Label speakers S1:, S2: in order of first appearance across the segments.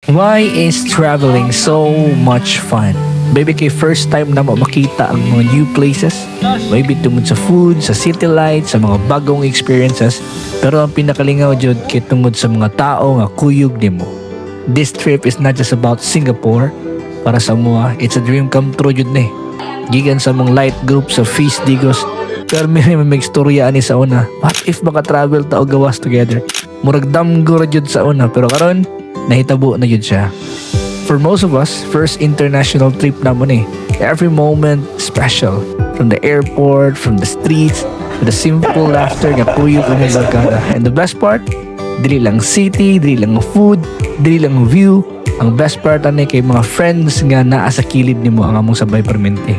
S1: Why is traveling so much fun? Maybe kay first time na mo makita ang mga new places. Maybe tungod sa food, sa city lights, sa mga bagong experiences. Pero ang pinakalingaw jud kay tungod sa mga tao nga kuyog nimo. This trip is not just about Singapore. Para sa mua, it's a dream come true jud ni. Gigan sa mong light group sa Feast Digos. Pero may istorya ani sa una. What if maka-travel ta og gawas together? Murag damgo ra jud sa una pero karon nahitabo na jud siya. For most of us, first international trip namon eh. Every moment special. From the airport, from the streets, to the simple laughter nga puyo ko ng barkada. And the best part, dili lang city, dili lang food, dili lang view. Ang best part ani kay mga friends nga naa sa kilid nimo ang among sabay permente.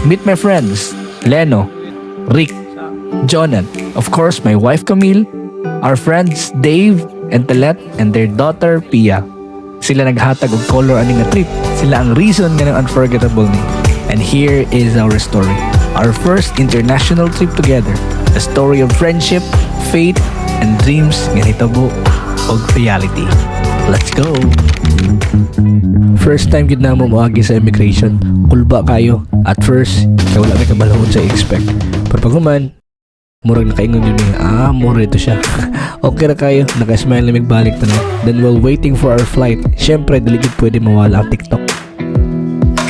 S1: Meet my friends, Leno, Rick, Jonet, of course my wife Camille, our friends Dave and Telet and their daughter Pia. Sila naghatag og color ani nga trip. Sila ang reason nga unforgettable ni. And here is our story. Our first international trip together. A story of friendship, faith, and dreams nga hitabo og reality. Let's go! First time gid namo moagi sa immigration. Kulba kayo. At first, kay wala may kabalahon sa expect. Pero pag human, murag nakaingon yun mura ito siya. Okay na kayo, naka-smile na magbalik na. Then while waiting for our flight, syempre daligid pwede mawala ang TikTok.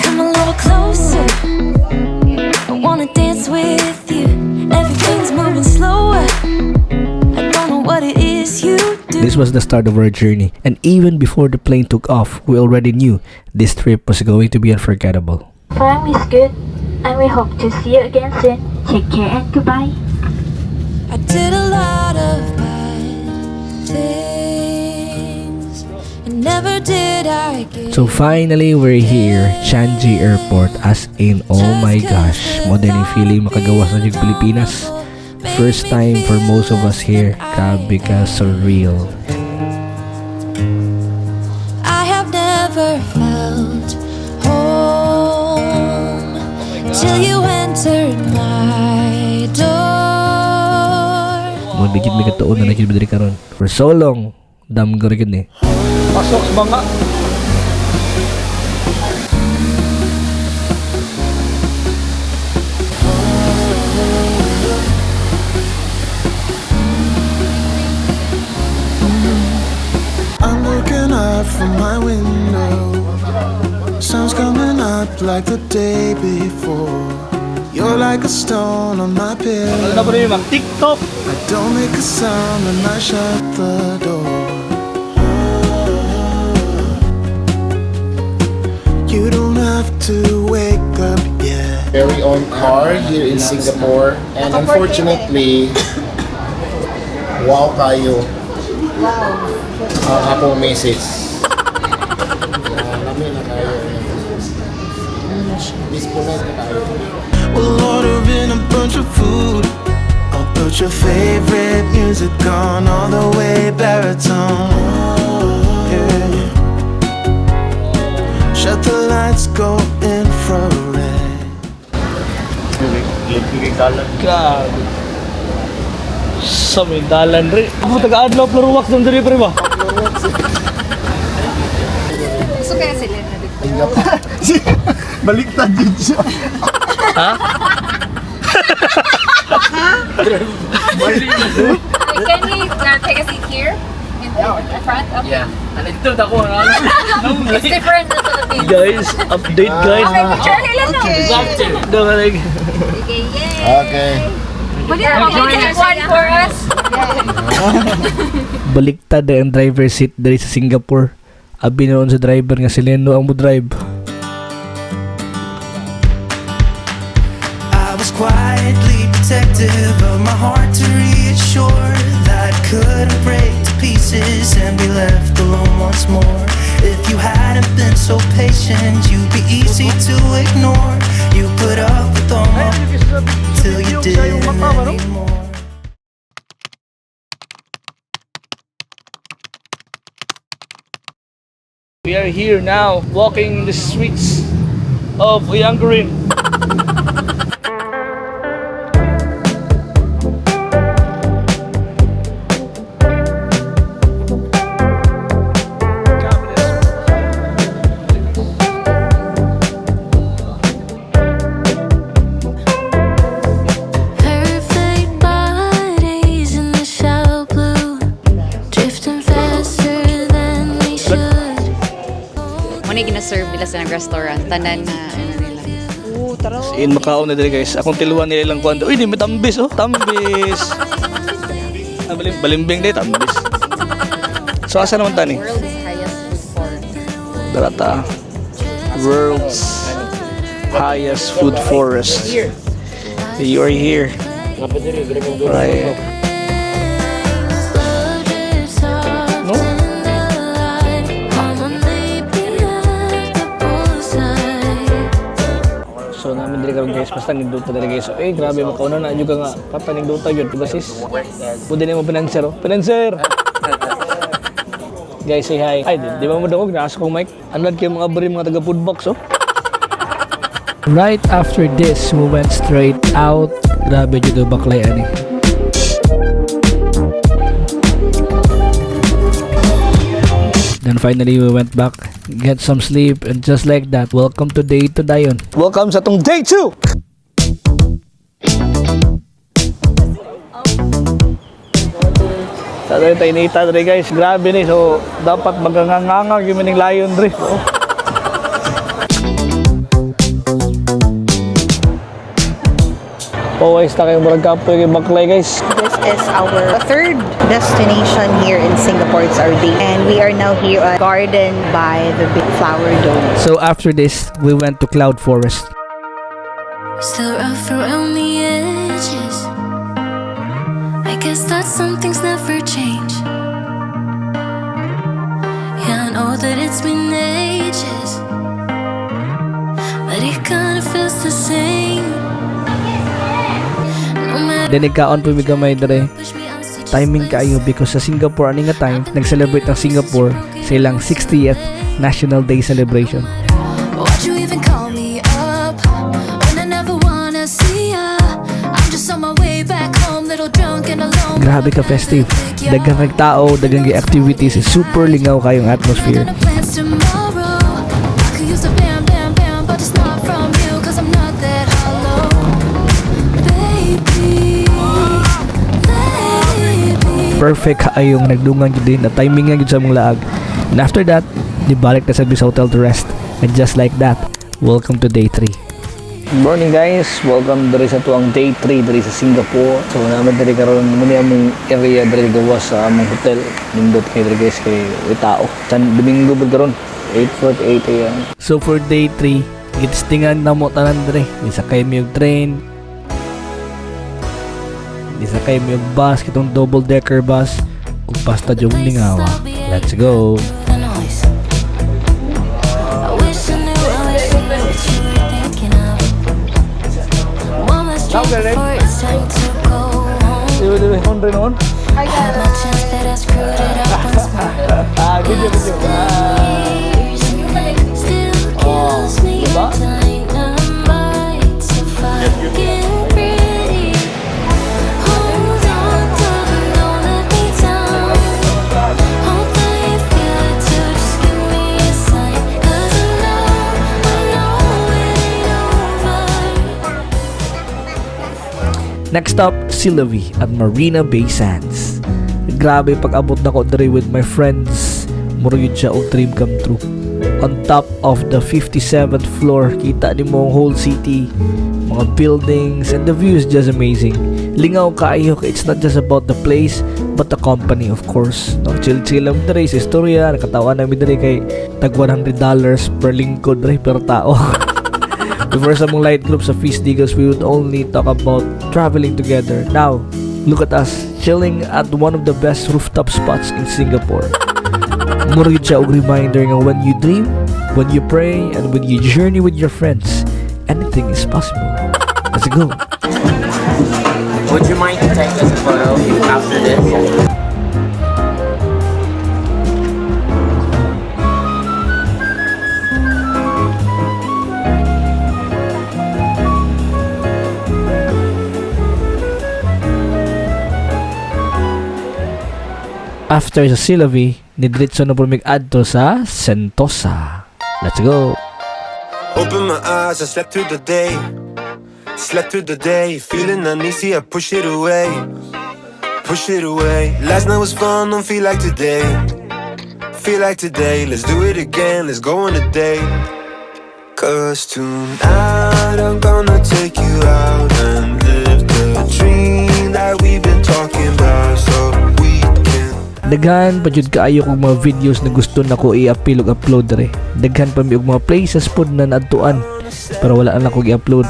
S2: Come a little closer, I wanna dance with you. Everything's moving slower, I don't know what it is you do.
S1: This was the start of our journey, and even before the plane took off, we already knew this trip was going to be unforgettable.
S3: Time is good, and we hope to see you again soon. Take care and goodbye.
S2: I did a lot of bad things, and never did I get.
S1: So finally, we're here, Changi Airport, as in, oh my gosh, modern feeling makagawas na yung Pilipinas. First time for most of us here, grabe ka, surreal.
S2: I have never felt home till you entered my door.
S1: Mga bigit may katuon na nagkilbidari karon. For so long, damgo rin eh.
S4: Pasok sa mga
S5: I'm looking out from my window. Sun's coming up like the day before. You're like a stone on my pillow.
S4: ano na po rin yung TikTok.
S5: I don't make a sound when I shut the door. You don't have to wake up yet.
S6: Very own car here in Singapore, and unfortunately, wow kayo. Ang akong message. Namin na kayo. Disponent na kayo.
S5: We'll order in a bunch of food. I'll put your favorite music on all the way baritone. Yeah. Shut the lights, go infrared.
S4: Grabe. Sa may dalan rin. Ako taga-adlaw plaruwak ng diri pre ba?
S7: Gusto kaya si Leno dito.
S6: Baliktad din siya.
S4: Ha?
S7: Can we take a seat here? In the front? Okay.
S4: Yeah. Alito ako ang
S7: It's different in the Philippines.
S4: guys, update guys.
S7: Okay, picture nila no?
S4: Okay.
S7: Okay, yay!
S6: Okay.
S7: Pwede na mag-take one for us?
S1: Baliktad ang driver seat dari sa Singapore. Abi noon sa driver nga si Leno ang mo drive.
S5: I was quietly protective of my heart to reassure that I couldn't break to pieces and be left alone once more. If you hadn't been so patient, you'd be easy to ignore. You put up with all my till you didn't anymore.
S4: We are here now, walking the streets of Yangarin.
S8: Muna yung gina-serve nila sa restaurant. Tanan na ano nila.
S4: In Macau na dali guys. Akong tiluan nila ilang kwento. Uy, di may tambis oh. Tambis. Balimbing din, tambis. So, asa naman tani?
S8: World's highest food forest.
S4: Darata. World's highest food forest. You are here. Right. No? So namin dili karon guys, basta nagduta dali guys. So, grabe makauna na juga nga pataning duta gyud, diba sis? Pwede na mo pinanser oh. Pinanser. Guys, say hi. Ay, di ba mo dako ginaas kong mic? Anad kay mga bari mga taga food box oh.
S1: Right after this, we went straight out. Grabe dito baklay ani. Then finally we went back, get some sleep, and just like that, welcome to day 2 dayon.
S4: Welcome sa tong day 2. Sa tayo inita dre guys, grabe ni. So dapat maganganganga gyud maning layon dre. Oh. Always ta kayong murag kapoy kay baklay guys.
S9: This is our third destination here in Singapore. It's our day. And we are now here at Garden by the Big Flower Dome.
S1: So after this, we went to Cloud Forest.
S2: Still rough around the edges. I guess that some things never change. Yeah, I know that it's been ages, but it kinda feels the same.
S1: Then nagkaon pa mi gamay dere. Timing kaayo because sa Singapore ani nga time nag-celebrate ng Singapore sa ilang 60th National Day celebration.
S2: Why'd you even call me up when I never wanna see ya? I'm just on my way back home, little drunk and alone.
S1: Grabe ka festive. Daghang nagtao, daghang activities, super lingaw kayong atmosphere.
S2: Plans tomorrow. I could use a bam bam bam, but it's not from you 'cause I'm not that hollow. Baby.
S1: Perfect kaayong nagdungan yun din na timing nga yun sa mong laag. And after that, nibalik na sa hotel to rest. And just like that, welcome to day 3.
S4: Good morning guys, welcome diri sa tuang day 3 diri sa Singapore. So naman diri karon muna among area diri gawas sa among hotel. Nindot kay diri guys kay tao. San Domingo bud karon 8:48 AM.
S1: So for day 3, gitistingan na mo tanan diri. Isakay mi og train. Isakay mi og bus, kitong double decker bus. Ug basta jud lingawa. Let's go.
S4: Diba, Honre noon? Video. Oh, diba?
S1: Next up, Silavi at Marina Bay Sands. Grabe pag-abot na ko diri with my friends. Muro yun siya og dream come true. On top of the 57th floor, kita ni mo ang whole city, mga buildings, and the view is just amazing. Lingaw kaayo, it's not just about the place, but the company of course. No, chill-chill lang diri sa istorya, nakatawa namin diri kay tag $100 per lingkod diri per tao. Before sa mong light group sa Feast Digos, we would only talk about traveling together. Now, look at us, chilling at one of the best rooftop spots in Singapore. Murag siya og reminder nga when you dream, when you pray, and when you journey with your friends, anything is possible. Let's go.
S10: Would you mind to take us a photo after this?
S1: After sa Silavi, nidritso na po mig-adto sa Sentosa. Let's go!
S11: Open my eyes, I slept through the day. Slept through the day, feeling uneasy, I push it away. Push it away. Last night was fun, don't feel like today. feel like today. Let's do it again, let's go on a date. Cause tonight I'm gonna take you out and live the dream that we've been talking about. So we can.
S1: Daghan pa jud kaayo kog mga videos na gusto nako i-upload ug upload dere. Daghan pa mi og mga places pod na naadtuan pero wala na ko i-upload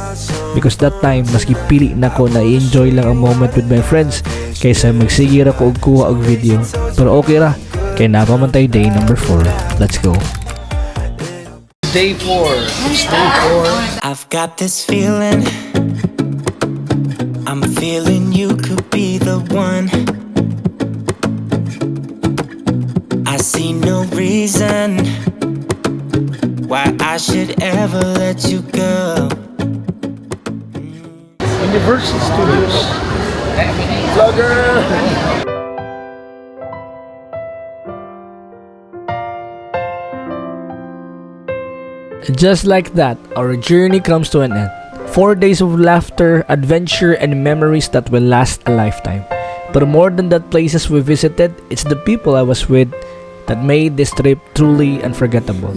S1: because that time maski pili nako na i-enjoy lang ang moment with my friends kaysa magsige ra ko og kuha og video. Pero okay ra kay napamantay day number 4. Let's go.
S4: Day 4. It's day 4.
S5: I've got this feeling, I'm feeling you could be the one. I see no reason why I should ever let you go.
S6: Universal Studios. Vlogger!
S1: Just like that, our journey comes to an end. 4 days of laughter, adventure, and memories that will last a lifetime. But more than the places we visited, it's the people I was with that made this trip truly unforgettable.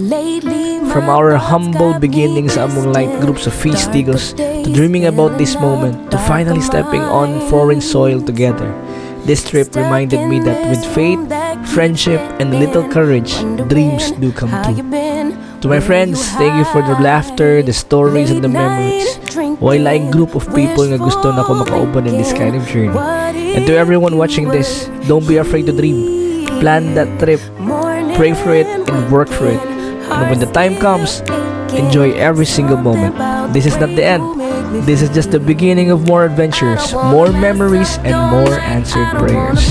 S1: From our humble beginnings among light groups of Feast Digos to dreaming about this moment to finally stepping on foreign soil together, this trip reminded me that with faith, friendship, and a little courage, dreams do come true. To my friends, thank you for the laughter, the stories, and the memories. Wailaing group of people nga gusto na ko makauban in this kind of journey. And to everyone watching this, don't be afraid to dream. Plan that trip, pray for it, and work for it. And when the time comes, enjoy every single moment. This is not the end. This is just the beginning of more adventures, more memories, and more answered prayers.